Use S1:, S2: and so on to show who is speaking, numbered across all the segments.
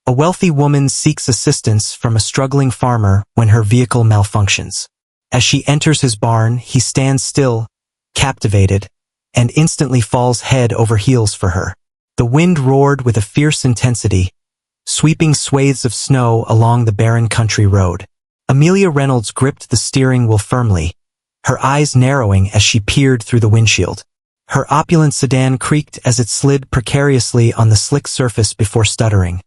S1: A wealthy woman seeks assistance from a struggling farmer when her vehicle malfunctions. As she enters his barn, he stands still, captivated, and instantly falls head over heels for her. The wind roared with a fierce intensity, sweeping swathes of snow along the barren country road. Amelia Reynolds gripped the steering wheel firmly, her eyes narrowing as she peered through the windshield. Her opulent sedan creaked as it slid precariously on the slick surface before stuttering.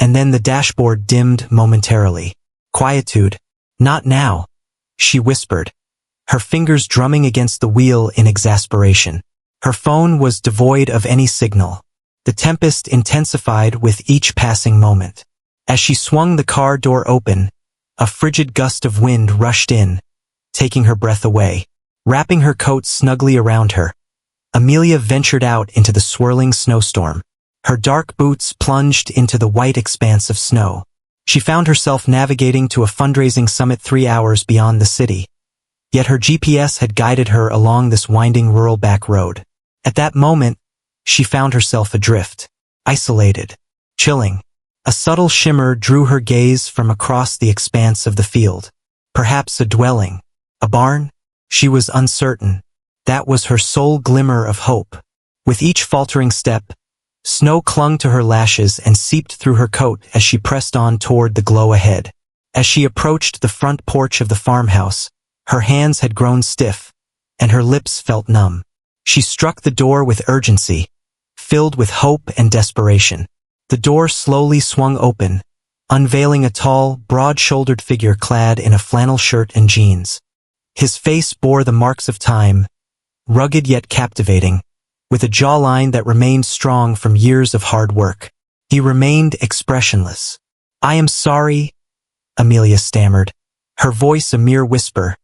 S1: And then the dashboard dimmed momentarily. Quietude. Not now, she whispered, her fingers drumming against the wheel in exasperation. Her phone was devoid of any signal. The tempest intensified with each passing moment. As she swung the car door open, a frigid gust of wind rushed in, taking her breath away. Wrapping her coat snugly around her, Amelia ventured out into the swirling snowstorm. Her dark boots plunged into the white expanse of snow. She found herself navigating to a fundraising summit 3 hours beyond the city. Yet her GPS had guided her along this winding rural back road. At that moment, she found herself adrift, isolated, chilling. A subtle shimmer drew her gaze from across the expanse of the field. Perhaps a dwelling, a barn? She was uncertain. That was her sole glimmer of hope. With each faltering step, snow clung to her lashes and seeped through her coat as she pressed on toward the glow ahead. As she approached the front porch of the farmhouse, her hands had grown stiff, and her lips felt numb. She struck the door with urgency, filled with hope and desperation. The door slowly swung open, unveiling a tall, broad-shouldered figure clad in a flannel shirt and jeans. His face bore the marks of time, rugged yet captivating, with a jawline that remained strong from years of hard work. He remained expressionless. "I am sorry," Amelia stammered, her voice a mere whisper,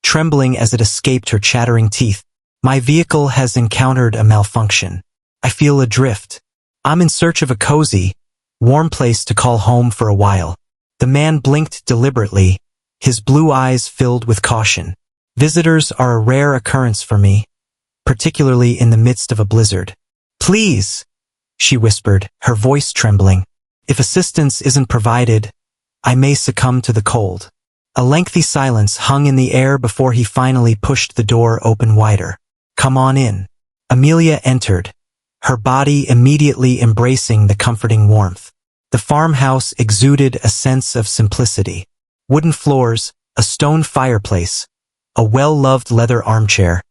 S1: trembling as it escaped her chattering teeth. "My vehicle has encountered a malfunction. I feel adrift. I'm in search of a cozy, warm place to call home for a while." The man blinked deliberately, his blue eyes filled with caution. "Visitors are a rare occurrence for me, particularly in the midst of a blizzard." "Please," she whispered, her voice trembling. "If assistance isn't provided, I may succumb to the cold." A lengthy silence hung in the air before he finally pushed the door open wider. "Come on in." Amelia entered, her body immediately embracing the comforting warmth. The farmhouse exuded a sense of simplicity. Wooden floors, a stone fireplace, a well-loved leather armchair.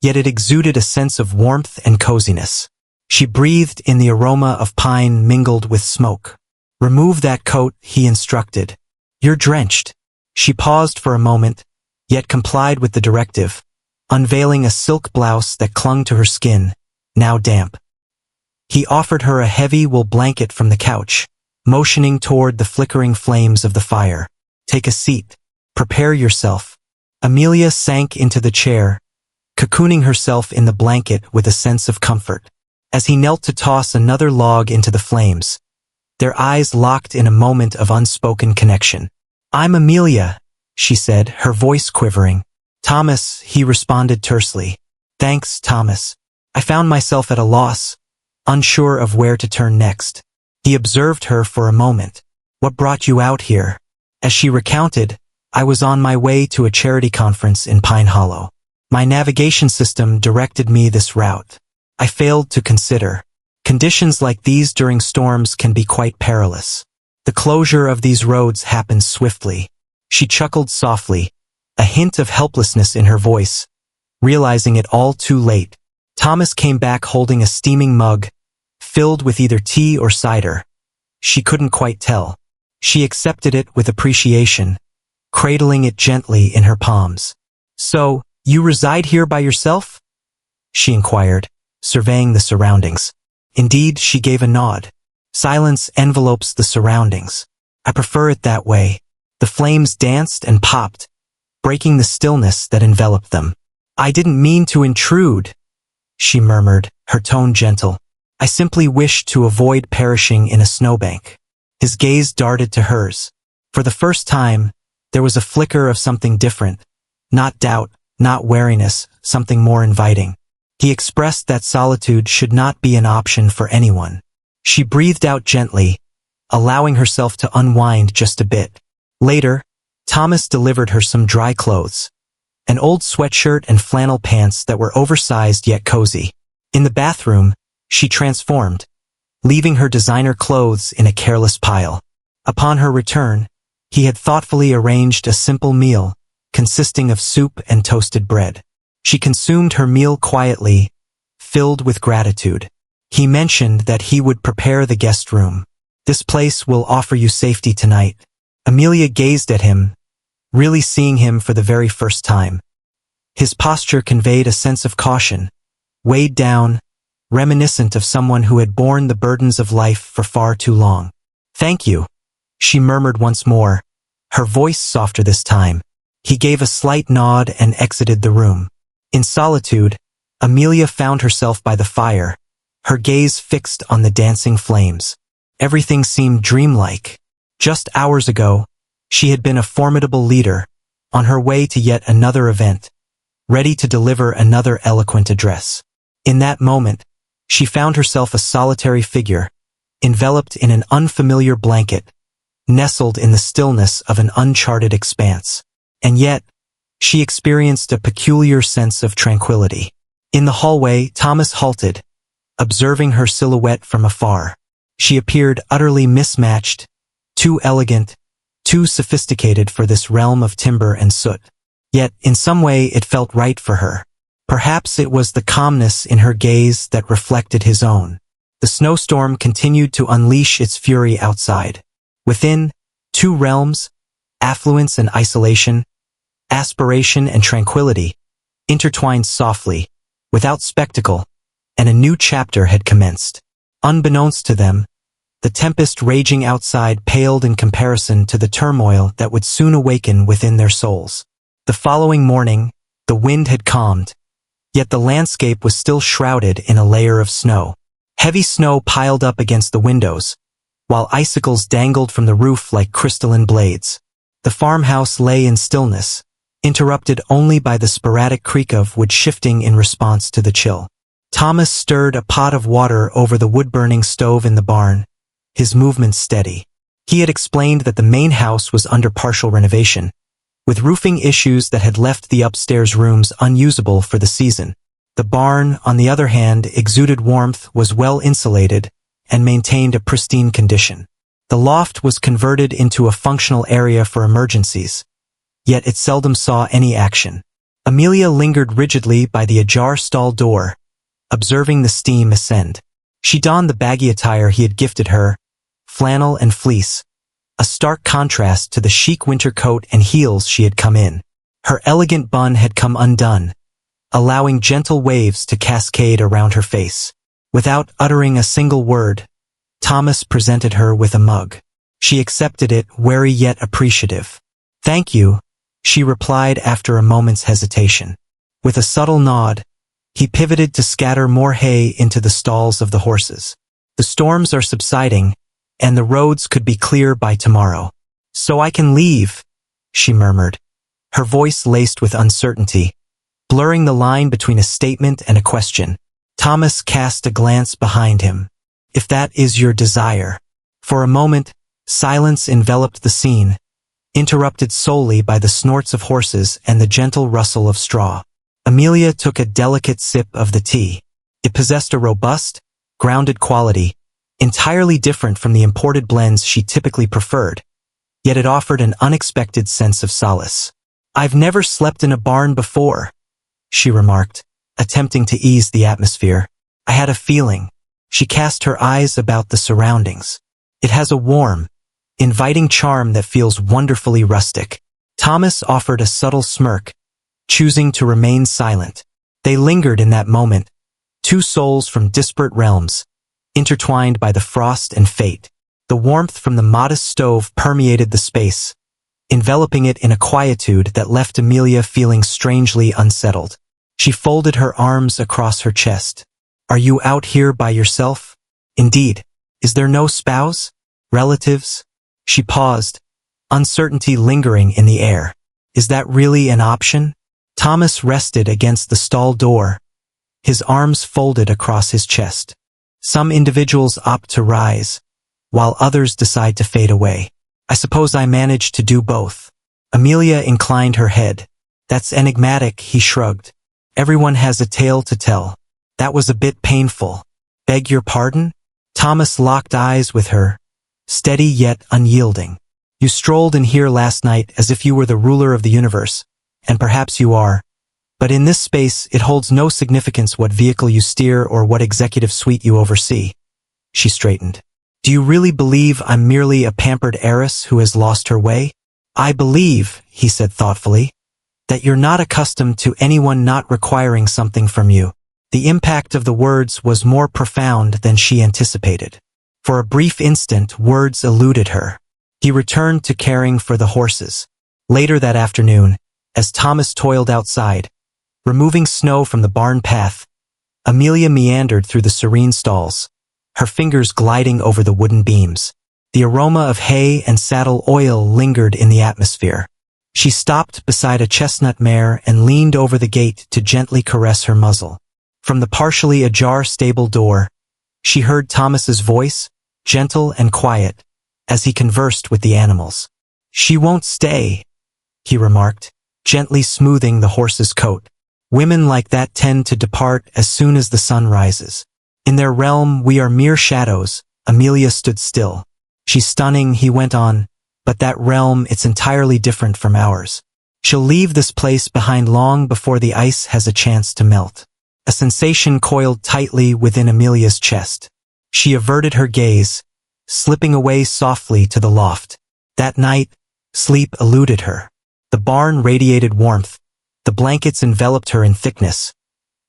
S1: Yet it exuded a sense of warmth and coziness. She breathed in the aroma of pine mingled with smoke. "Remove that coat," he instructed. "You're drenched." She paused for a moment, yet complied with the directive, unveiling a silk blouse that clung to her skin, now damp. He offered her a heavy wool blanket from the couch, motioning toward the flickering flames of the fire. "Take a seat. Prepare yourself." Amelia sank into the chair, cocooning herself in the blanket with a sense of comfort. As he knelt to toss another log into the flames, their eyes locked in a moment of unspoken connection. "I'm Amelia," she said, her voice quivering. "Thomas," he responded tersely. "Thanks, Thomas." I found myself at a loss, unsure of where to turn next. He observed her for a moment. "What brought you out here?" As she recounted, "I was on my way to a charity conference in Pine Hollow. My navigation system directed me this route. I failed to consider. Conditions like these during storms can be quite perilous. The closure of these roads happens swiftly." She chuckled softly, a hint of helplessness in her voice, realizing it all too late. Thomas came back holding a steaming mug, filled with either tea or cider. She couldn't quite tell. She accepted it with appreciation, cradling it gently in her palms. "So, you reside here by yourself?" she inquired, surveying the surroundings. Indeed, she gave a nod. "Silence envelopes the surroundings. I prefer it that way." The flames danced and popped, breaking the stillness that enveloped them. "I didn't mean to intrude," she murmured, her tone gentle. "I simply wished to avoid perishing in a snowbank." His gaze darted to hers. For the first time, there was a flicker of something different. Not doubt, not wariness, something more inviting. He expressed that solitude should not be an option for anyone. She breathed out gently, allowing herself to unwind just a bit. Later, Thomas delivered her some dry clothes, an old sweatshirt and flannel pants that were oversized yet cozy. In the bathroom, she transformed, leaving her designer clothes in a careless pile. Upon her return, he had thoughtfully arranged a simple meal, consisting of soup and toasted bread. She consumed her meal quietly, filled with gratitude. He mentioned that he would prepare the guest room. "This place will offer you safety tonight." Amelia gazed at him, really seeing him for the very first time. His posture conveyed a sense of caution, weighed down, reminiscent of someone who had borne the burdens of life for far too long. "Thank you," she murmured once more, her voice softer this time. He gave a slight nod and exited the room. In solitude, Amelia found herself by the fire, her gaze fixed on the dancing flames. Everything seemed dreamlike. Just hours ago, she had been a formidable leader, on her way to yet another event, ready to deliver another eloquent address. In that moment, she found herself a solitary figure, enveloped in an unfamiliar blanket, nestled in the stillness of an uncharted expanse. And yet, she experienced a peculiar sense of tranquility. In the hallway, Thomas halted, observing her silhouette from afar. She appeared utterly mismatched, too elegant, too sophisticated for this realm of timber and soot. Yet, in some way, it felt right for her. Perhaps it was the calmness in her gaze that reflected his own. The snowstorm continued to unleash its fury outside. Within, two realms, affluence and isolation, aspiration and tranquility, intertwined softly, without spectacle, and a new chapter had commenced. Unbeknownst to them, the tempest raging outside paled in comparison to the turmoil that would soon awaken within their souls. The following morning, the wind had calmed, yet the landscape was still shrouded in a layer of snow. Heavy snow piled up against the windows, while icicles dangled from the roof like crystalline blades. The farmhouse lay in stillness, interrupted only by the sporadic creak of wood shifting in response to the chill. Thomas stirred a pot of water over the wood-burning stove in the barn, his movements steady. He had explained that the main house was under partial renovation, with roofing issues that had left the upstairs rooms unusable for the season. The barn, on the other hand, exuded warmth, was well insulated, and maintained a pristine condition. The loft was converted into a functional area for emergencies, yet it seldom saw any action. Amelia lingered rigidly by the ajar stall door, observing the steam ascend. She donned the baggy attire he had gifted her, flannel and fleece, a stark contrast to the chic winter coat and heels she had come in. Her elegant bun had come undone, allowing gentle waves to cascade around her face. Without uttering a single word, Thomas presented her with a mug. She accepted it, wary yet appreciative. "Thank you," she replied after a moment's hesitation. With a subtle nod, he pivoted to scatter more hay into the stalls of the horses. "The storms are subsiding, and the roads could be clear by tomorrow. So I can leave," she murmured, her voice laced with uncertainty, blurring the line between a statement and a question. Thomas cast a glance behind him. "If that is your desire." For a moment, silence enveloped the scene, interrupted solely by the snorts of horses and the gentle rustle of straw. Amelia took a delicate sip of the tea. It possessed a robust, grounded quality, entirely different from the imported blends she typically preferred, yet it offered an unexpected sense of solace. "I've never slept in a barn before," she remarked, attempting to ease the atmosphere. "I had a feeling." She cast her eyes about the surroundings. "It has a warm, inviting charm that feels wonderfully rustic." Thomas offered a subtle smirk, choosing to remain silent. They lingered in that moment, two souls from disparate realms, intertwined by the frost and fate. The warmth from the modest stove permeated the space, enveloping it in a quietude that left Amelia feeling strangely unsettled. She folded her arms across her chest. "Are you out here by yourself? Indeed. Is there no spouse? Relatives?" She paused, uncertainty lingering in the air. "Is that really an option?" Thomas rested against the stall door, his arms folded across his chest. "Some individuals opt to rise, while others decide to fade away. I suppose I managed to do both. Amelia inclined her head. That's enigmatic, he shrugged. Everyone has a tale to tell. That was a bit painful. Beg your pardon? Thomas locked eyes with her, steady yet unyielding. You strolled in here last night as if you were the ruler of the universe, and perhaps you are. But in this space, it holds no significance what vehicle you steer or what executive suite you oversee. She straightened. Do you really believe I'm merely a pampered heiress who has lost her way? I believe, he said thoughtfully, that you're not accustomed to anyone not requiring something from you. The impact of the words was more profound than she anticipated. For a brief instant, words eluded her. He returned to caring for the horses. Later that afternoon, as Thomas toiled outside, removing snow from the barn path, Amelia meandered through the serene stalls, her fingers gliding over the wooden beams. The aroma of hay and saddle oil lingered in the atmosphere. She stopped beside a chestnut mare and leaned over the gate to gently caress her muzzle. From the partially ajar stable door, she heard Thomas's voice, gentle and quiet, as he conversed with the animals. She won't stay, he remarked, gently smoothing the horse's coat. Women like that tend to depart as soon as the sun rises. In their realm, we are mere shadows. Amelia stood still. She's stunning, he went on, but that realm, it's entirely different from ours. She'll leave this place behind long before the ice has a chance to melt. A sensation coiled tightly within Amelia's chest. She averted her gaze, slipping away softly to the loft. That night, sleep eluded her. The barn radiated warmth. The blankets enveloped her in thickness.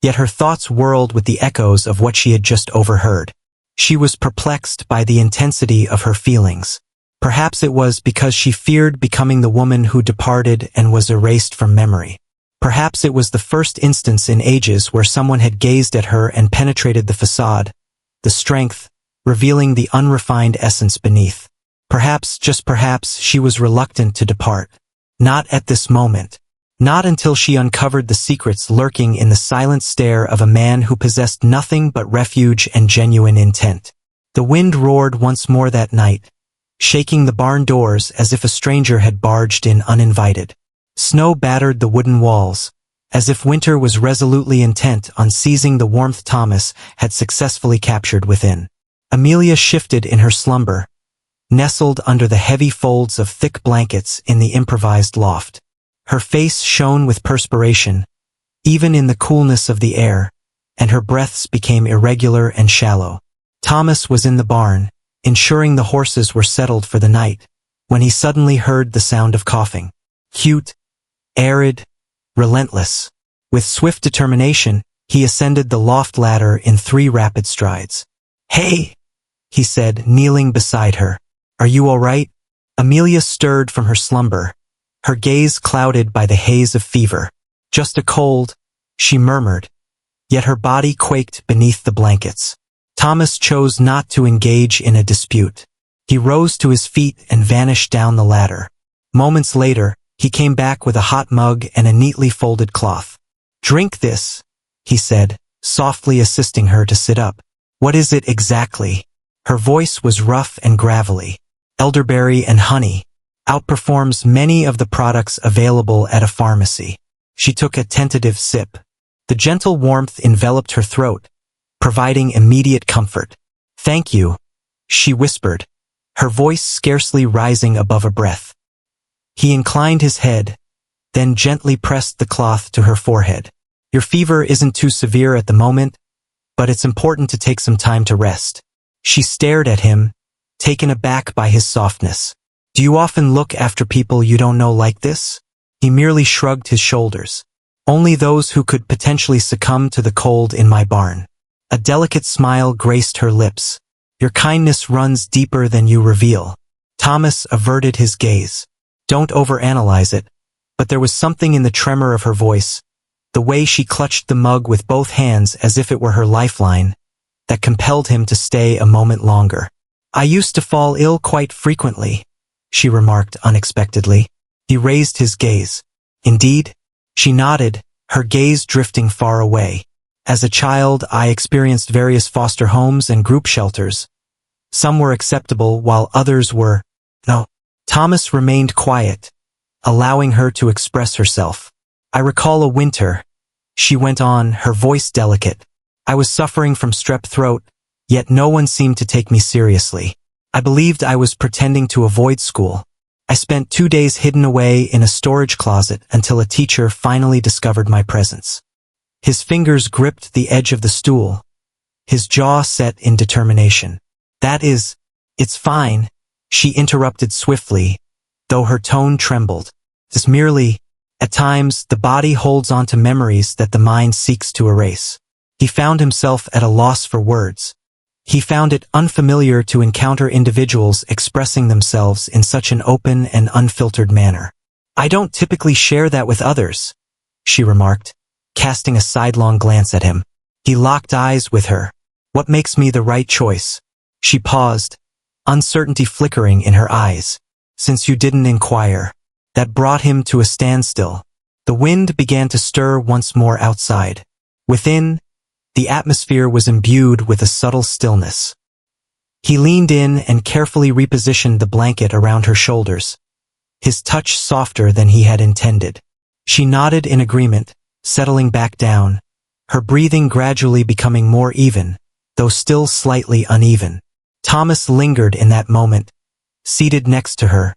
S1: Yet her thoughts whirled with the echoes of what she had just overheard. She was perplexed by the intensity of her feelings. Perhaps it was because she feared becoming the woman who departed and was erased from memory. Perhaps it was the first instance in ages where someone had gazed at her and penetrated the facade, the strength, revealing the unrefined essence beneath. Perhaps, just perhaps, she was reluctant to depart. Not at this moment. Not until she uncovered the secrets lurking in the silent stare of a man who possessed nothing but refuge and genuine intent. The wind roared once more that night, shaking the barn doors as if a stranger had barged in uninvited. Snow battered the wooden walls, as if winter was resolutely intent on seizing the warmth Thomas had successfully captured within. Amelia shifted in her slumber, nestled under the heavy folds of thick blankets in the improvised loft. Her face shone with perspiration, even in the coolness of the air, and her breaths became irregular and shallow. Thomas was in the barn, ensuring the horses were settled for the night, when he suddenly heard the sound of coughing. Cute, arid, relentless. With swift determination, he ascended the loft ladder in 3 rapid strides. Hey, he said, kneeling beside her. Are you all right? Amelia stirred from her slumber, her gaze clouded by the haze of fever. Just a cold, she murmured, yet her body quaked beneath the blankets. Thomas chose not to engage in a dispute. He rose to his feet and vanished down the ladder. Moments later, he came back with a hot mug and a neatly folded cloth. Drink this, he said, softly assisting her to sit up. What is it exactly? Her voice was rough and gravelly. Elderberry and honey. Outperforms many of the products available at a pharmacy. She took a tentative sip. The gentle warmth enveloped her throat, providing immediate comfort. Thank you, she whispered, her voice scarcely rising above a breath. He inclined his head, then gently pressed the cloth to her forehead. Your fever isn't too severe at the moment, but it's important to take some time to rest. She stared at him, taken aback by his softness. Do you often look after people you don't know like this? He merely shrugged his shoulders. Only those who could potentially succumb to the cold in my barn. A delicate smile graced her lips. Your kindness runs deeper than you reveal. Thomas averted his gaze. Don't overanalyze it, but there was something in the tremor of her voice, the way she clutched the mug with both hands as if it were her lifeline, that compelled him to stay a moment longer. I used to fall ill quite frequently, she remarked unexpectedly. He raised his gaze. Indeed? She nodded, her gaze drifting far away. As a child, I experienced various foster homes and group shelters, Some were acceptable while others were no. Thomas remained quiet, allowing her to express herself. I recall a winter, she went on, her voice delicate. I was suffering from strep throat, yet no one seemed to take me seriously. I believed I was pretending to avoid school. I spent 2 days hidden away in a storage closet until a teacher finally discovered my presence. His fingers gripped the edge of the stool, his jaw set in determination. It's fine, she interrupted swiftly, though her tone trembled. It's merely, at times, the body holds on to memories that the mind seeks to erase. He found himself at a loss for words. He found it unfamiliar to encounter individuals expressing themselves in such an open and unfiltered manner. I don't typically share that with others, she remarked, casting a sidelong glance at him. He locked eyes with her. What makes me the right choice? She paused, uncertainty flickering in her eyes. Since you didn't inquire. That brought him to a standstill. The wind began to stir once more outside. Within, the atmosphere was imbued with a subtle stillness. He leaned in and carefully repositioned the blanket around her shoulders, his touch softer than he had intended. She nodded in agreement, settling back down, her breathing gradually becoming more even, though still slightly uneven. Thomas lingered in that moment, seated next to her,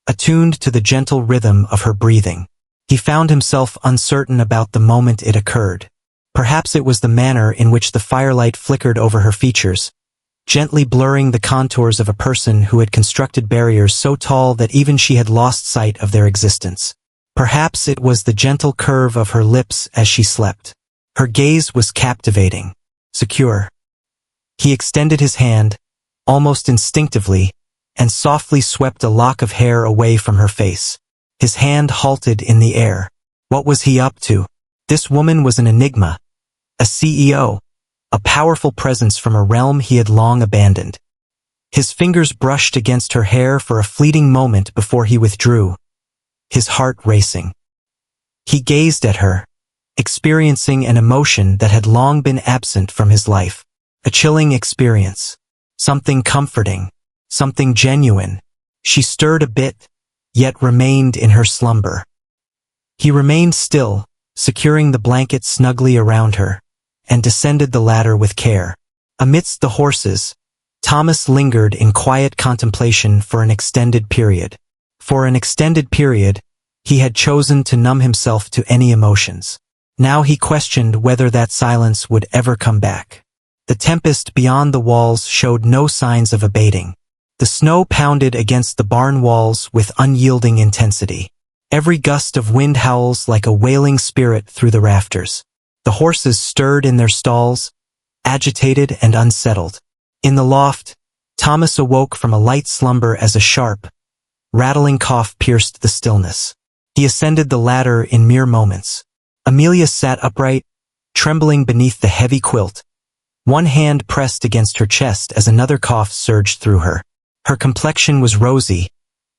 S1: attuned to the gentle rhythm of her breathing. He found himself uncertain about the moment it occurred. Perhaps it was the manner in which the firelight flickered over her features, gently blurring the contours of a person who had constructed barriers so tall that even she had lost sight of their existence. Perhaps it was the gentle curve of her lips as she slept. Her gaze was captivating, secure. He extended his hand, almost instinctively, and softly swept a lock of hair away from her face. His hand halted in the air. What was he up to? This woman was an enigma, a CEO, a powerful presence from a realm he had long abandoned. His fingers brushed against her hair for a fleeting moment before he withdrew, his heart racing. He gazed at her, experiencing an emotion that had long been absent from his life. A chilling experience. Something comforting. Something genuine. She stirred a bit, yet remained in her slumber. He remained still, securing the blanket snugly around her, and descended the ladder with care. Amidst the horses, Thomas lingered in quiet contemplation for an extended period. For an extended period, he had chosen to numb himself to any emotions. Now he questioned whether that silence would ever come back. The tempest beyond the walls showed no signs of abating. The snow pounded against the barn walls with unyielding intensity. Every gust of wind howls like a wailing spirit through the rafters. The horses stirred in their stalls, agitated and unsettled. In the loft, Thomas awoke from a light slumber as a sharp, rattling cough pierced the stillness. He ascended the ladder in mere moments. Amelia sat upright, trembling beneath the heavy quilt. One hand pressed against her chest as another cough surged through her. Her complexion was rosy,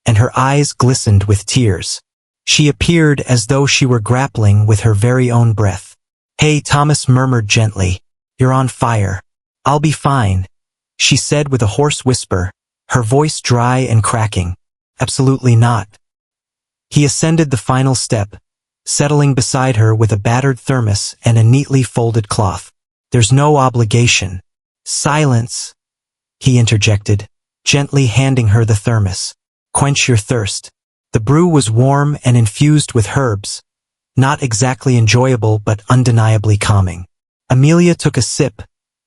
S1: and her eyes glistened with tears. She appeared as though she were grappling with her very own breath. "Hey," Thomas murmured gently. "You're on fire." "I'll be fine," she said with a hoarse whisper, her voice dry and cracking. "Absolutely not." He ascended the final step, settling beside her with a battered thermos and a neatly folded cloth. "There's no obligation." "Silence," he interjected, gently handing her the thermos. "Quench your thirst." The brew was warm and infused with herbs, not exactly enjoyable but undeniably calming. Amelia took a sip,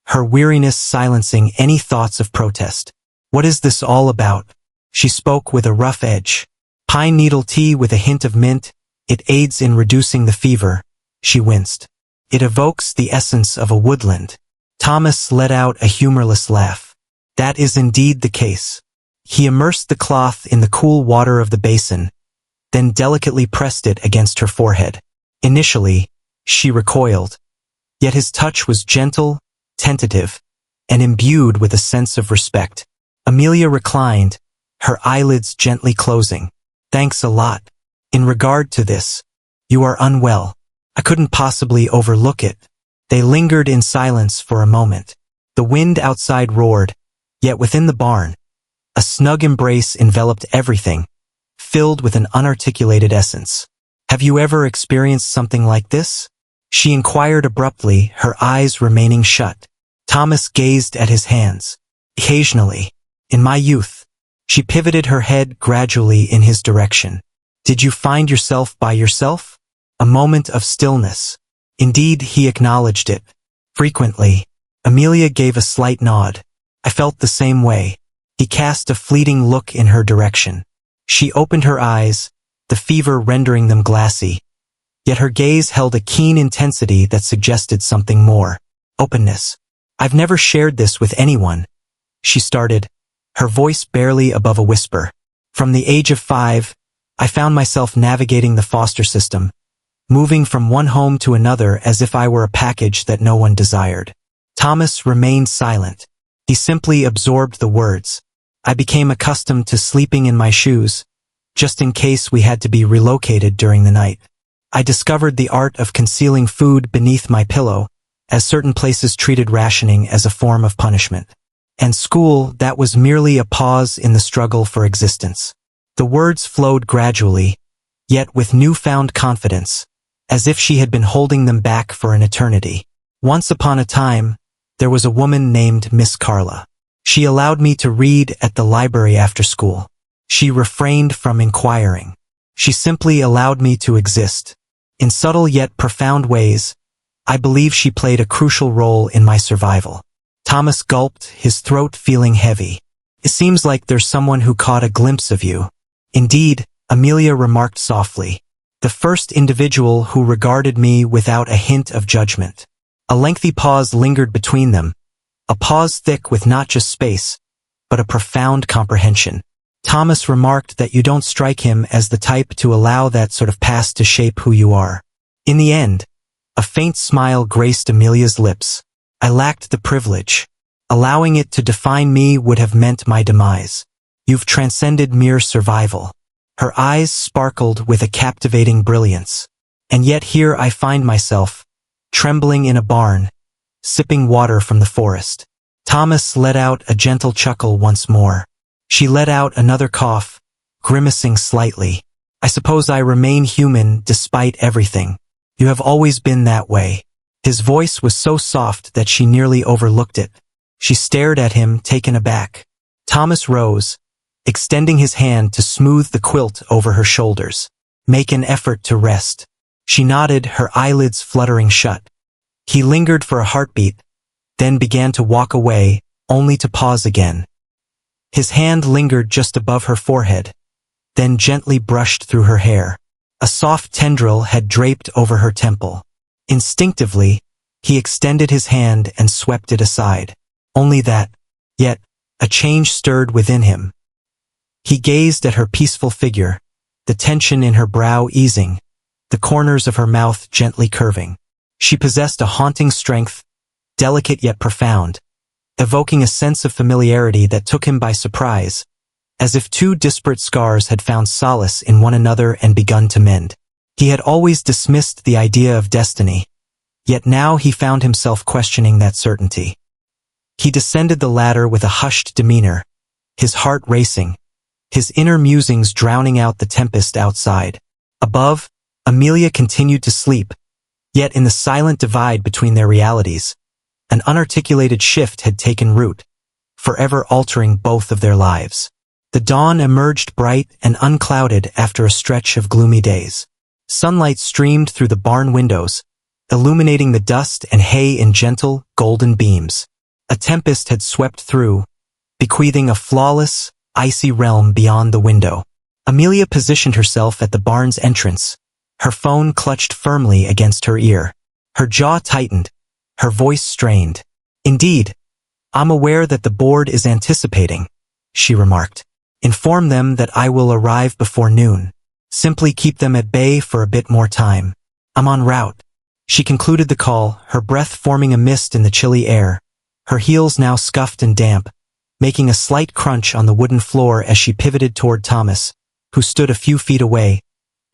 S1: her weariness silencing any thoughts of protest. "What is this all about?" She spoke with a rough edge. "Pine needle tea with a hint of mint. It aids in reducing the fever." She winced. "It evokes the essence of a woodland." Thomas let out a humorless laugh. "That is indeed the case." He immersed the cloth in the cool water of the basin, then delicately pressed it against her forehead. Initially, she recoiled, yet his touch was gentle, tentative, and imbued with a sense of respect. Amelia reclined, her eyelids gently closing. "Thanks a lot. In regard to this, you are unwell. I couldn't possibly overlook it." They lingered in silence for a moment. The wind outside roared, Yet within the barn, a snug embrace enveloped everything, filled with an unarticulated essence. Have you ever experienced something like this? She inquired abruptly, her eyes remaining shut. Thomas gazed at his hands. Occasionally, in my youth, she pivoted her head gradually in his direction. Did you find yourself by yourself? A moment of stillness. Indeed, he acknowledged it. Frequently. Amelia gave a slight nod. I felt the same way. He cast a fleeting look in her direction. She opened her eyes, the fever rendering them glassy. Yet her gaze held a keen intensity that suggested something more. Openness. I've never shared this with anyone. She started, her voice barely above a whisper. From the age of 5, I found myself navigating the foster system, moving from one home to another as if I were a package that no one desired. Thomas remained silent. He simply absorbed the words. I became accustomed to sleeping in my shoes, just in case we had to be relocated during the night. I discovered the art of concealing food beneath my pillow, as certain places treated rationing as a form of punishment. And school, that was merely a pause in the struggle for existence. The words flowed gradually, yet with newfound confidence, as if she had been holding them back for an eternity. Once upon a time, there was a woman named Miss Carla. She allowed me to read at the library after school. She refrained from inquiring. She simply allowed me to exist. In subtle yet profound ways, I believe she played a crucial role in my survival. Thomas gulped, his throat feeling heavy. It seems like there's someone who caught a glimpse of you. Indeed, Amelia remarked softly. The first individual who regarded me without a hint of judgment. A lengthy pause lingered between them, a pause thick with not just space, but a profound comprehension. Thomas remarked that you don't strike him as the type to allow that sort of past to shape who you are. In the end, a faint smile graced Amelia's lips. I lacked the privilege. Allowing it to define me would have meant my demise. You've transcended mere survival. Her eyes sparkled with a captivating brilliance. And yet here I find myself, trembling in a barn, sipping water from the forest. Thomas let out a gentle chuckle once more. She let out another cough, grimacing slightly. I suppose I remain human despite everything. You have always been that way. His voice was so soft that she nearly overlooked it. She stared at him, taken aback. Thomas rose, extending his hand to smooth the quilt over her shoulders. Make an effort to rest. She nodded, her eyelids fluttering shut. He lingered for a heartbeat, then began to walk away, only to pause again. His hand lingered just above her forehead, then gently brushed through her hair. A soft tendril had draped over her temple. Instinctively, he extended his hand and swept it aside. Only that, yet, a change stirred within him. He gazed at her peaceful figure, the tension in her brow easing, the corners of her mouth gently curving. She possessed a haunting strength, delicate yet profound, evoking a sense of familiarity that took him by surprise, as if two disparate scars had found solace in one another and begun to mend. He had always dismissed the idea of destiny, yet now he found himself questioning that certainty. He descended the ladder with a hushed demeanor, his heart racing, his inner musings drowning out the tempest outside. Above, Amelia continued to sleep, yet in the silent divide between their realities, an unarticulated shift had taken root, forever altering both of their lives. The dawn emerged bright and unclouded after a stretch of gloomy days. Sunlight streamed through the barn windows, illuminating the dust and hay in gentle, golden beams. A tempest had swept through, bequeathing a flawless, icy realm beyond the window. Amelia positioned herself at the barn's entrance, her phone clutched firmly against her ear. Her jaw tightened, her voice strained. Indeed, I'm aware that the board is anticipating, she remarked. Inform them that I will arrive before noon. Simply keep them at bay for a bit more time. I'm en route. She concluded the call, her breath forming a mist in the chilly air, her heels now scuffed and damp, making a slight crunch on the wooden floor as she pivoted toward Thomas, who stood a few feet away,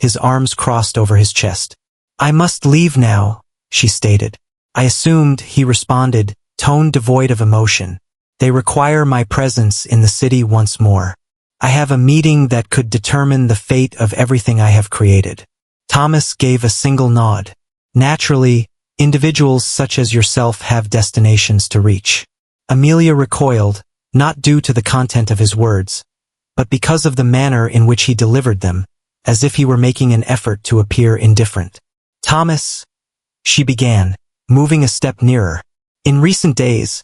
S1: his arms crossed over his chest. I must leave now, she stated. I assumed, he responded, tone devoid of emotion. They require my presence in the city once more. I have a meeting that could determine the fate of everything I have created. Thomas gave a single nod. Naturally, individuals such as yourself have destinations to reach. Amelia recoiled, not due to the content of his words, but because of the manner in which he delivered them, as if he were making an effort to appear indifferent. Thomas, she began, moving a step nearer. In recent days,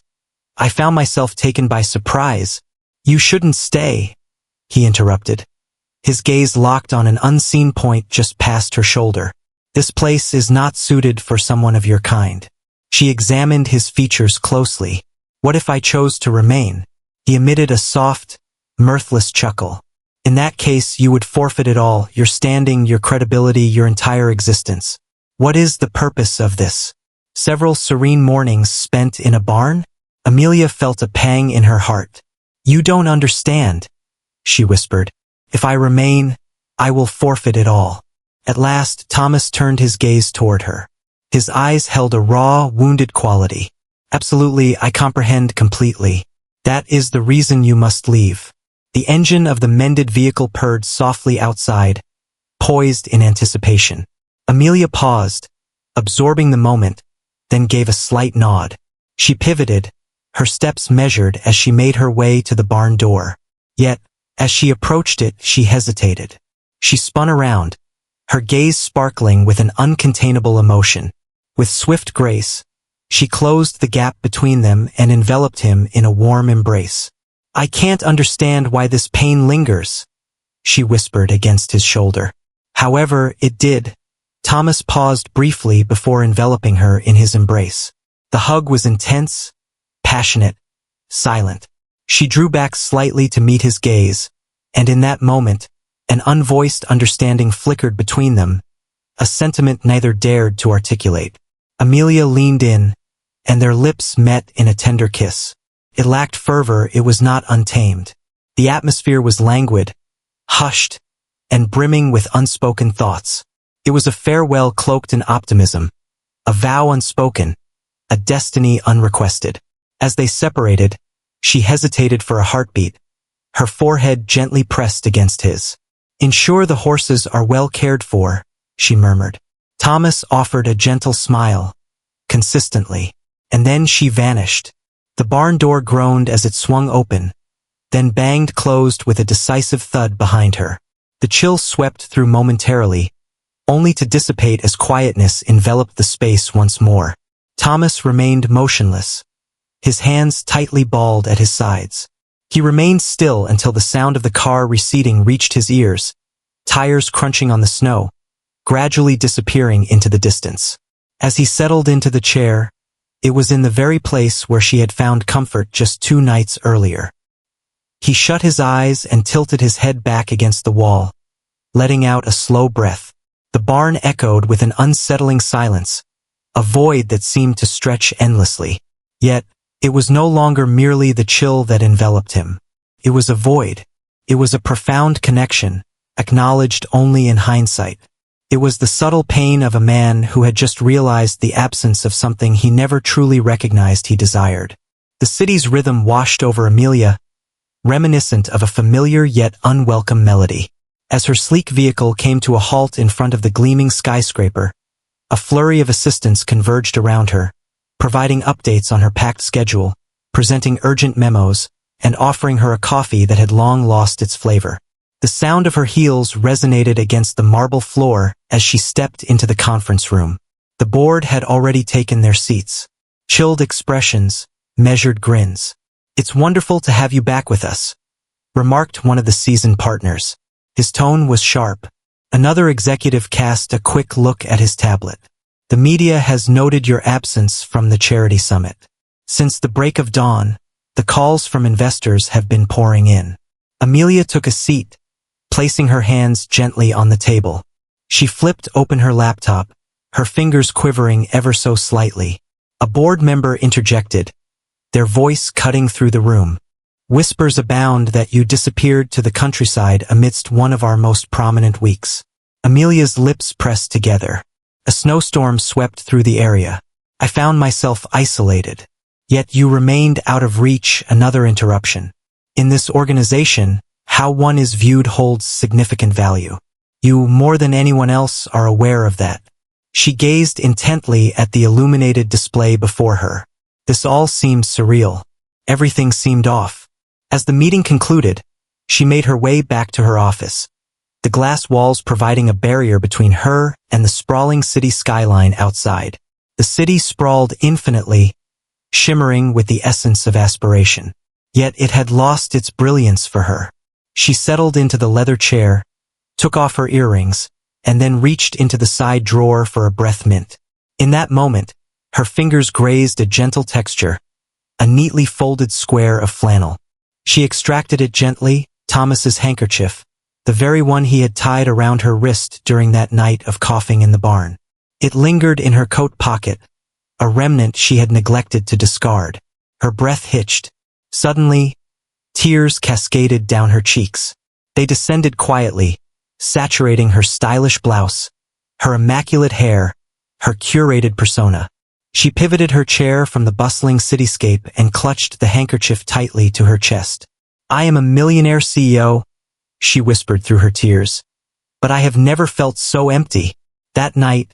S1: I found myself taken by surprise. You shouldn't stay, he interrupted. His gaze locked on an unseen point just past her shoulder. This place is not suited for someone of your kind. She examined his features closely. What if I chose to remain? He emitted a soft, mirthless chuckle. In that case, you would forfeit it all, your standing, your credibility, your entire existence. What is the purpose of this? Several serene mornings spent in a barn? Amelia felt a pang in her heart. You don't understand, she whispered. If I remain, I will forfeit it all. At last, Thomas turned his gaze toward her. His eyes held a raw, wounded quality. Absolutely, I comprehend completely. That is the reason you must leave. The engine of the mended vehicle purred softly outside, poised in anticipation. Amelia paused, absorbing the moment, then gave a slight nod. She pivoted, her steps measured as she made her way to the barn door. Yet, as she approached it, she hesitated. She spun around, her gaze sparkling with an uncontainable emotion. With swift grace, she closed the gap between them and enveloped him in a warm embrace. I can't understand why this pain lingers, she whispered against his shoulder. However, it did. Thomas paused briefly before enveloping her in his embrace. The hug was intense, passionate, silent. She drew back slightly to meet his gaze, and in that moment, an unvoiced understanding flickered between them, a sentiment neither dared to articulate. Amelia leaned in, and their lips met in a tender kiss. It lacked fervor, it was not untamed. The atmosphere was languid, hushed, and brimming with unspoken thoughts. It was a farewell cloaked in optimism, a vow unspoken, a destiny unrequested. As they separated, she hesitated for a heartbeat, her forehead gently pressed against his. Ensure the horses are well cared for, she murmured. Thomas offered a gentle smile, consistently, and then she vanished. The barn door groaned as it swung open, then banged closed with a decisive thud behind her. The chill swept through momentarily, only to dissipate as quietness enveloped the space once more. Thomas remained motionless, his hands tightly balled at his sides. He remained still until the sound of the car receding reached his ears, tires crunching on the snow, gradually disappearing into the distance. As he settled into the chair, it was in the very place where she had found comfort just 2 nights earlier. He shut his eyes and tilted his head back against the wall, letting out a slow breath. The barn echoed with an unsettling silence, a void that seemed to stretch endlessly. Yet, it was no longer merely the chill that enveloped him. It was a void. It was a profound connection, acknowledged only in hindsight. It was the subtle pain of a man who had just realized the absence of something he never truly recognized he desired. The city's rhythm washed over Amelia, reminiscent of a familiar yet unwelcome melody. As her sleek vehicle came to a halt in front of the gleaming skyscraper, a flurry of assistants converged around her, providing updates on her packed schedule, presenting urgent memos, and offering her a coffee that had long lost its flavor. The sound of her heels resonated against the marble floor as she stepped into the conference room. The board had already taken their seats. Chilled expressions, measured grins. It's wonderful to have you back with us, remarked one of the seasoned partners. His tone was sharp. Another executive cast a quick look at his tablet. The media has noted your absence from the charity summit. Since the break of dawn, the calls from investors have been pouring in. Amelia took a seat, placing her hands gently on the table. She flipped open her laptop, her fingers quivering ever so slightly. A board member interjected, their voice cutting through the room. Whispers abound that you disappeared to the countryside amidst one of our most prominent weeks. Amelia's lips pressed together. A snowstorm swept through the area. I found myself isolated. Yet you remained out of reach. Another interruption. In this organization, how one is viewed holds significant value. You, more than anyone else, are aware of that. She gazed intently at the illuminated display before her. This all seemed surreal. Everything seemed off. As the meeting concluded, she made her way back to her office, the glass walls providing a barrier between her and the sprawling city skyline outside. The city sprawled infinitely, shimmering with the essence of aspiration. Yet it had lost its brilliance for her. She settled into the leather chair, took off her earrings, and then reached into the side drawer for a breath mint. In that moment, her fingers grazed a gentle texture, a neatly folded square of flannel. She extracted it gently, Thomas's handkerchief, the very one he had tied around her wrist during that night of coughing in the barn. It lingered in her coat pocket, a remnant she had neglected to discard. Her breath hitched. Suddenly, tears cascaded down her cheeks. They descended quietly, saturating her stylish blouse, her immaculate hair, her curated persona. She pivoted her chair from the bustling cityscape and clutched the handkerchief tightly to her chest. "I am a millionaire CEO," she whispered through her tears. "But I have never felt so empty." That night,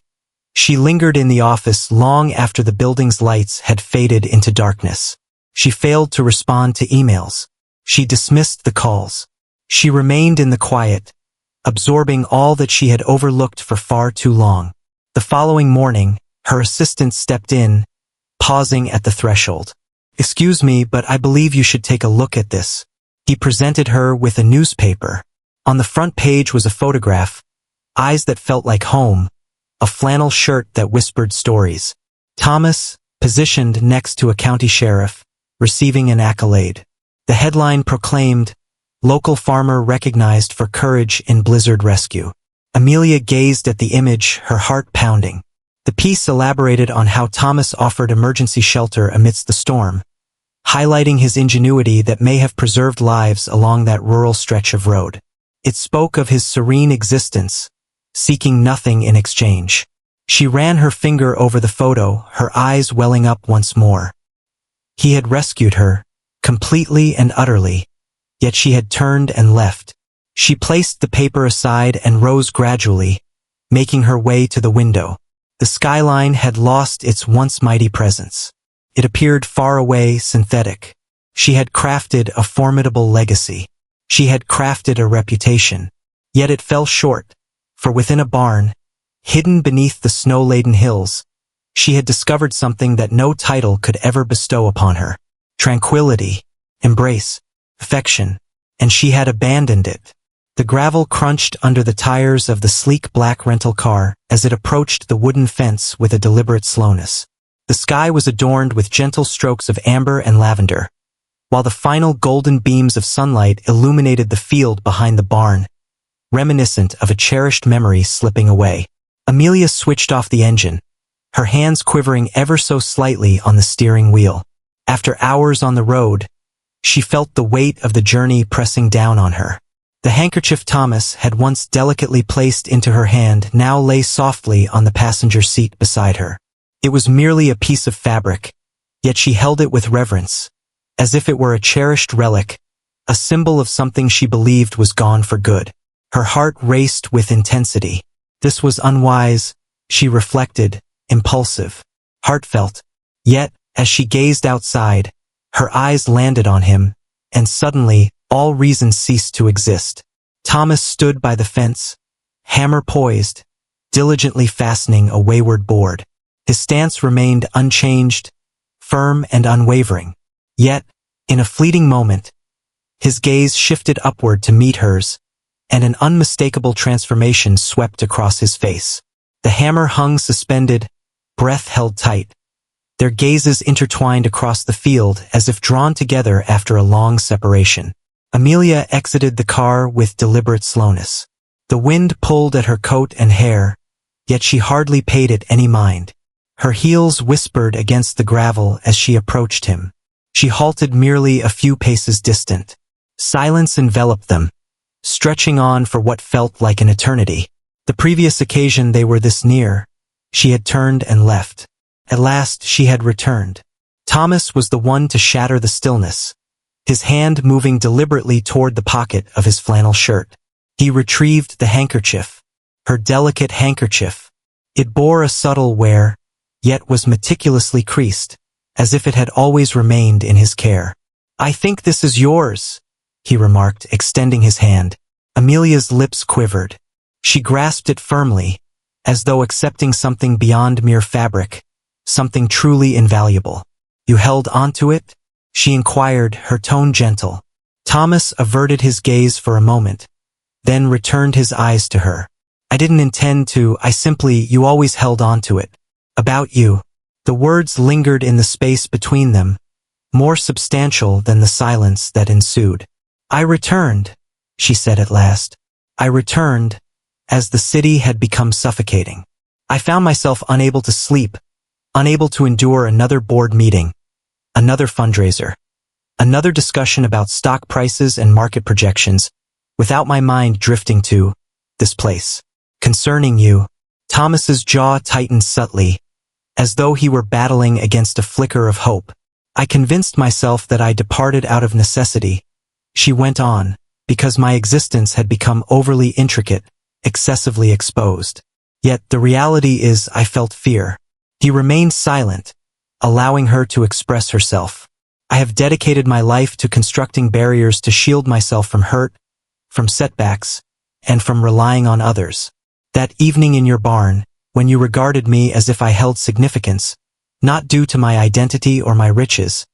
S1: she lingered in the office long after the building's lights had faded into darkness. She failed to respond to emails. She dismissed the calls. She remained in the quiet, absorbing all that she had overlooked for far too long. The following morning, her assistant stepped in, pausing at the threshold. "Excuse me, but I believe you should take a look at this." He presented her with a newspaper. On the front page was a photograph, eyes that felt like home, a flannel shirt that whispered stories. Thomas, positioned next to a county sheriff, receiving an accolade. The headline proclaimed, "Local farmer recognized for courage in blizzard rescue." Amelia gazed at the image, her heart pounding. The piece elaborated on how Thomas offered emergency shelter amidst the storm, highlighting his ingenuity that may have preserved lives along that rural stretch of road. It spoke of his serene existence, seeking nothing in exchange. She ran her finger over the photo, her eyes welling up once more. He had rescued her, completely and utterly, yet she had turned and left. She placed the paper aside and rose gradually, making her way to the window. The skyline had lost its once mighty presence. It appeared far away, synthetic. She had crafted a formidable legacy. She had crafted a reputation. Yet it fell short, for within a barn, hidden beneath the snow-laden hills, she had discovered something that no title could ever bestow upon her. Tranquility, embrace, affection, and she had abandoned it. The gravel crunched under the tires of the sleek black rental car as it approached the wooden fence with a deliberate slowness. The sky was adorned with gentle strokes of amber and lavender, while the final golden beams of sunlight illuminated the field behind the barn, reminiscent of a cherished memory slipping away. Amelia switched off the engine, her hands quivering ever so slightly on the steering wheel. After hours on the road, she felt the weight of the journey pressing down on her. The handkerchief Thomas had once delicately placed into her hand now lay softly on the passenger seat beside her. It was merely a piece of fabric, yet she held it with reverence, as if it were a cherished relic, a symbol of something she believed was gone for good. Her heart raced with intensity. This was unwise, she reflected, impulsive, heartfelt. Yet, as she gazed outside, her eyes landed on him, and suddenly, all reason ceased to exist. Thomas stood by the fence, hammer poised, diligently fastening a wayward board. His stance remained unchanged, firm and unwavering. Yet, in a fleeting moment, his gaze shifted upward to meet hers, and an unmistakable transformation swept across his face. The hammer hung suspended, breath held tight. Their gazes intertwined across the field as if drawn together after a long separation. Amelia exited the car with deliberate slowness. The wind pulled at her coat and hair, yet she hardly paid it any mind. Her heels whispered against the gravel as she approached him. She halted merely a few paces distant. Silence enveloped them, stretching on for what felt like an eternity. The previous occasion they were this near, she had turned and left. At last she had returned. Thomas was the one to shatter the stillness, his hand moving deliberately toward the pocket of his flannel shirt. He retrieved the handkerchief, her delicate handkerchief. It bore a subtle wear, yet was meticulously creased, as if it had always remained in his care. "I think this is yours," he remarked, extending his hand. Amelia's lips quivered. She grasped it firmly, as though accepting something beyond mere fabric, something truly invaluable. "You held onto it?" she inquired, her tone gentle. Thomas averted his gaze for a moment, then returned his eyes to her. "I didn't intend to, you always held onto it. About you." The words lingered in the space between them, more substantial than the silence that ensued. "I returned," she said at last. "I returned, as the city had become suffocating. I found myself unable to sleep, unable to endure another board meeting, another fundraiser, another discussion about stock prices and market projections, without my mind drifting to this place. Concerning you." Thomas's jaw tightened subtly, as though he were battling against a flicker of hope. "I convinced myself that I departed out of necessity," she went on, "because my existence had become overly intricate, excessively exposed. Yet the reality is I felt fear." He remained silent, allowing her to express herself. "I have dedicated my life to constructing barriers to shield myself from hurt, from setbacks, and from relying on others. That evening in your barn, when you regarded me as if I held significance, not due to my identity or my riches,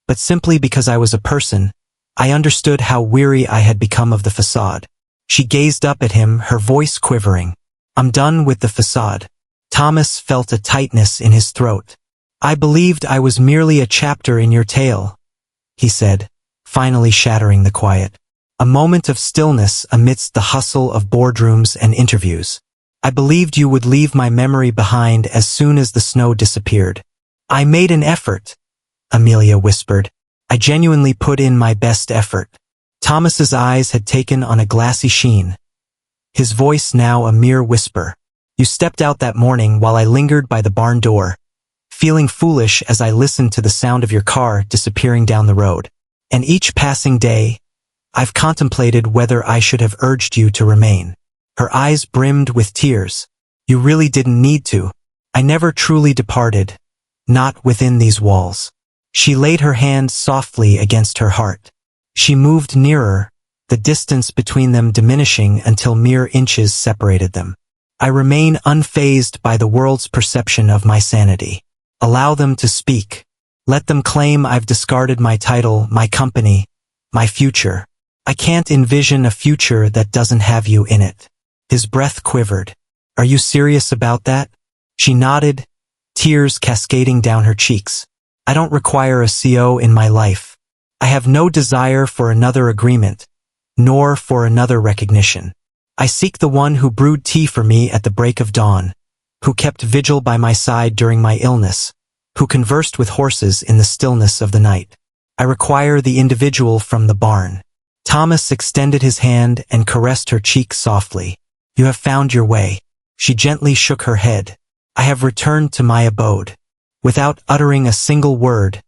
S1: but simply because I was a person, I understood how weary I had become of the facade." She gazed up at him, her voice quivering. "I'm done with the facade." Thomas felt a tightness in his throat. "I believed I was merely a chapter in your tale," he said, finally shattering the quiet. A moment of stillness amidst the hustle of boardrooms and interviews. "I believed you would leave my memory behind as soon as the snow disappeared." "I made an effort," Amelia whispered. "I genuinely put in my best effort." Thomas's eyes had taken on a glassy sheen, his voice now a mere whisper. "You stepped out that morning while I lingered by the barn door, feeling foolish as I listened to the sound of your car disappearing down the road. And each passing day, I've contemplated whether I should have urged you to remain." Her eyes brimmed with tears. "You really didn't need to. I never truly departed, not within these walls." She laid her hand softly against her heart. She moved nearer, the distance between them diminishing until mere inches separated them. "I remain unfazed by the world's perception of my sanity. Allow them to speak. Let them claim I've discarded my title, my company, my future. I can't envision a future that doesn't have you in it." His breath quivered. "Are you serious about that?" She nodded, tears cascading down her cheeks. "I don't require a CO in my life. I have no desire for another agreement, nor for another recognition. I seek the one who brewed tea for me at the break of dawn, who kept vigil by my side during my illness, who conversed with horses in the stillness of the night. I require the individual from the barn." Thomas extended his hand and caressed her cheek softly. "You have found your way." She gently shook her head. "I have returned to my abode." Without uttering a single word,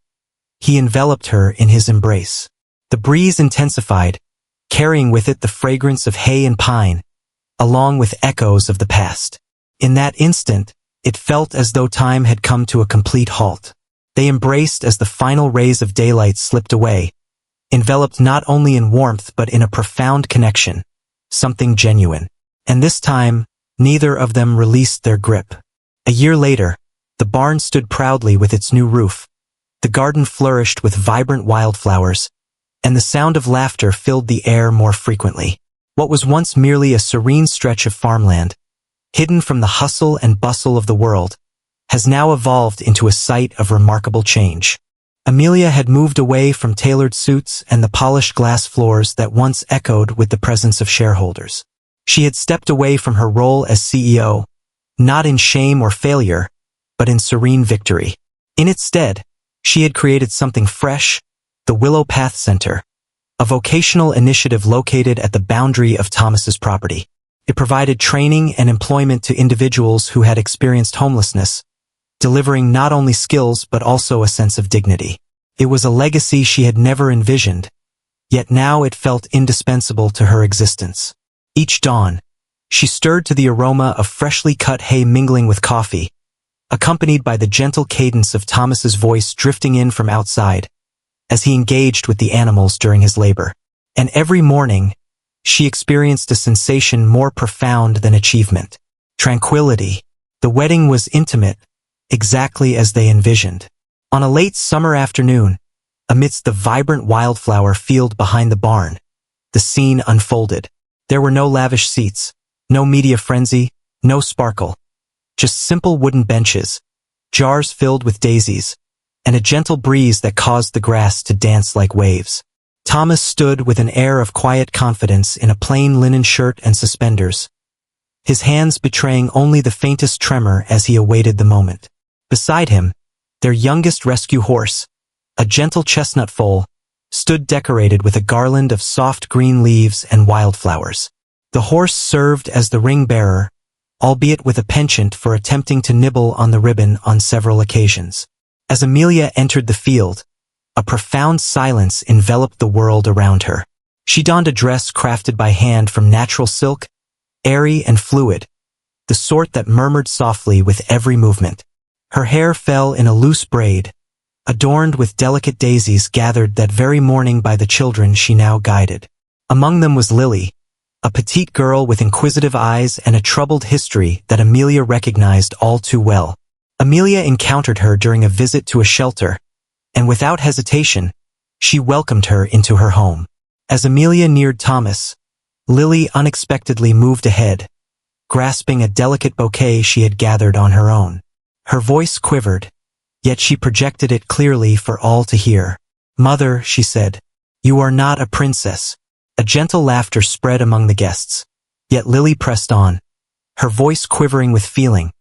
S1: he enveloped her in his embrace. The breeze intensified, carrying with it the fragrance of hay and pine, along with echoes of the past. In that instant, it felt as though time had come to a complete halt. They embraced as the final rays of daylight slipped away, enveloped not only in warmth but in a profound connection, something genuine. And this time, neither of them released their grip. A year later, the barn stood proudly with its new roof. The garden flourished with vibrant wildflowers, and the sound of laughter filled the air more frequently. What was once merely a serene stretch of farmland, hidden from the hustle and bustle of the world, has now evolved into a site of remarkable change. Amelia had moved away from tailored suits and the polished glass floors that once echoed with the presence of shareholders. She had stepped away from her role as CEO, not in shame or failure, but in serene victory. In its stead, she had created something fresh, the Willow Path Center, a vocational initiative located at the boundary of Thomas's property. It provided training and employment to individuals who had experienced homelessness, delivering not only skills but also a sense of dignity. It was a legacy she had never envisioned, yet now it felt indispensable to her existence. Each dawn, she stirred to the aroma of freshly cut hay mingling with coffee, accompanied by the gentle cadence of Thomas's voice drifting in from outside, as he engaged with the animals during his labor. And every morning, she experienced a sensation more profound than achievement: tranquility. The wedding was intimate, exactly as they envisioned. On a late summer afternoon, amidst the vibrant wildflower field behind the barn, the scene unfolded. There were no lavish seats, no media frenzy, no sparkle. Just simple wooden benches, jars filled with daisies, and a gentle breeze that caused the grass to dance like waves. Thomas stood with an air of quiet confidence in a plain linen shirt and suspenders, his hands betraying only the faintest tremor as he awaited the moment. Beside him, their youngest rescue horse, a gentle chestnut foal, stood decorated with a garland of soft green leaves and wildflowers. The horse served as the ring-bearer, albeit with a penchant for attempting to nibble on the ribbon on several occasions. As Amelia entered the field, a profound silence enveloped the world around her. She donned a dress crafted by hand from natural silk, airy and fluid, the sort that murmured softly with every movement. Her hair fell in a loose braid, adorned with delicate daisies gathered that very morning by the children she now guided. Among them was Lily, a petite girl with inquisitive eyes and a troubled history that Amelia recognized all too well. Amelia encountered her during a visit to a shelter, and without hesitation, she welcomed her into her home. As Amelia neared Thomas, Lily unexpectedly moved ahead, grasping a delicate bouquet she had gathered on her own. Her voice quivered, yet she projected it clearly for all to hear. "Mother," she said, "you are not a princess." A gentle laughter spread among the guests, yet Lily pressed on, her voice quivering with feeling.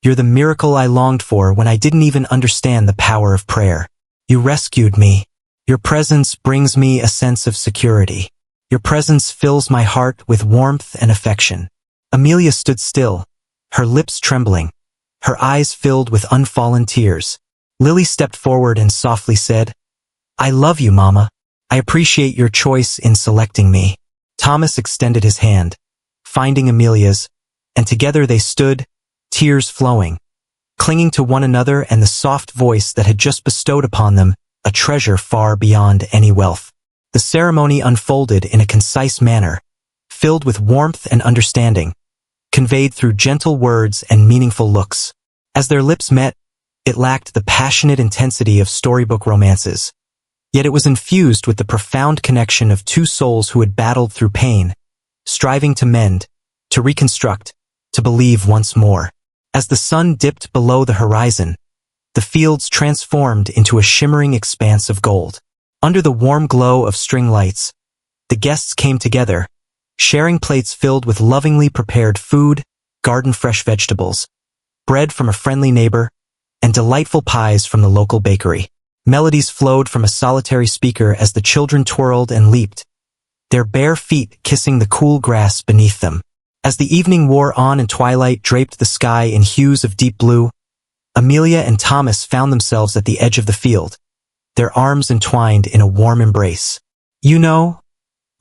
S1: "You're the miracle I longed for when I didn't even understand the power of prayer. You rescued me. Your presence brings me a sense of security. Your presence fills my heart with warmth and affection." Amelia stood still, her lips trembling, her eyes filled with unfallen tears. Lily stepped forward and softly said, "I love you, Mama. I appreciate your choice in selecting me." Thomas extended his hand, finding Amelia's, and together they stood, tears flowing, clinging to one another and the soft voice that had just bestowed upon them a treasure far beyond any wealth. The ceremony unfolded in a concise manner, filled with warmth and understanding, conveyed through gentle words and meaningful looks. As their lips met, it lacked the passionate intensity of storybook romances, yet it was infused with the profound connection of two souls who had battled through pain, striving to mend, to reconstruct, to believe once more. As the sun dipped below the horizon, the fields transformed into a shimmering expanse of gold. Under the warm glow of string lights, the guests came together, sharing plates filled with lovingly prepared food, garden-fresh vegetables, bread from a friendly neighbor, and delightful pies from the local bakery. Melodies flowed from a solitary speaker as the children twirled and leaped, their bare feet kissing the cool grass beneath them. As the evening wore on and twilight draped the sky in hues of deep blue, Amelia and Thomas found themselves at the edge of the field, their arms entwined in a warm embrace. "You know,"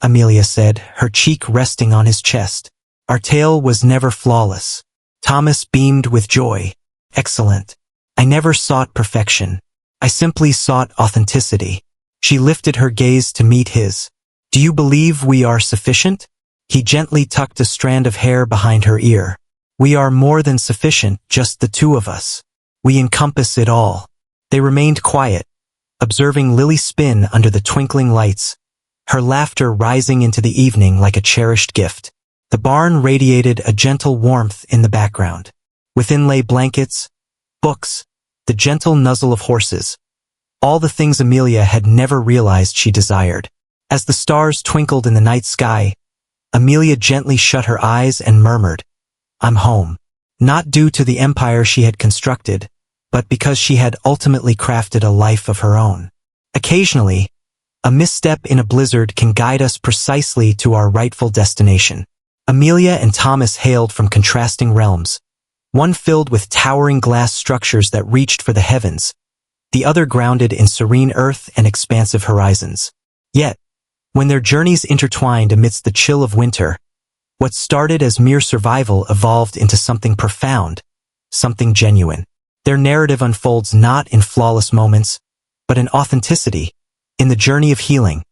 S1: Amelia said, her cheek resting on his chest, "our tale was never flawless." Thomas beamed with joy. "Excellent. I never sought perfection. I simply sought authenticity." She lifted her gaze to meet his. "Do you believe we are sufficient?" He gently tucked a strand of hair behind her ear. "We are more than sufficient, just the two of us. We encompass it all." They remained quiet, observing Lily spin under the twinkling lights, her laughter rising into the evening like a cherished gift. The barn radiated a gentle warmth in the background. Within lay blankets, books, the gentle nuzzle of horses, all the things Amelia had never realized she desired. As the stars twinkled in the night sky, Amelia gently shut her eyes and murmured, "I'm home." Not due to the empire she had constructed, but because she had ultimately crafted a life of her own. Occasionally, a misstep in a blizzard can guide us precisely to our rightful destination. Amelia and Thomas hailed from contrasting realms, one filled with towering glass structures that reached for the heavens, the other grounded in serene earth and expansive horizons. Yet, when their journeys intertwined amidst the chill of winter, what started as mere survival evolved into something profound, something genuine. Their narrative unfolds not in flawless moments, but in authenticity, in the journey of healing,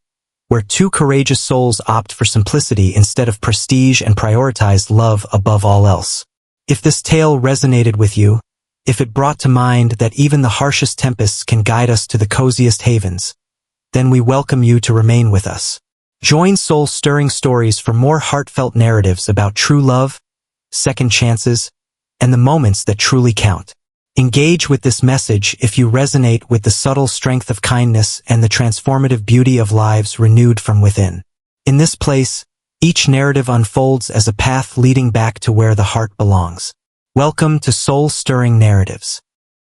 S1: where two courageous souls opt for simplicity instead of prestige and prioritize love above all else. If this tale resonated with you, if it brought to mind that even the harshest tempests can guide us to the coziest havens, then we welcome you to remain with us. Join soul-stirring stories for more heartfelt narratives about true love, second chances, and the moments that truly count. Engage with this message if you resonate with the subtle strength of kindness and the transformative beauty of lives renewed from within. In this place, each narrative unfolds as a path leading back to where the heart belongs. Welcome to Soul-Stirring Narratives.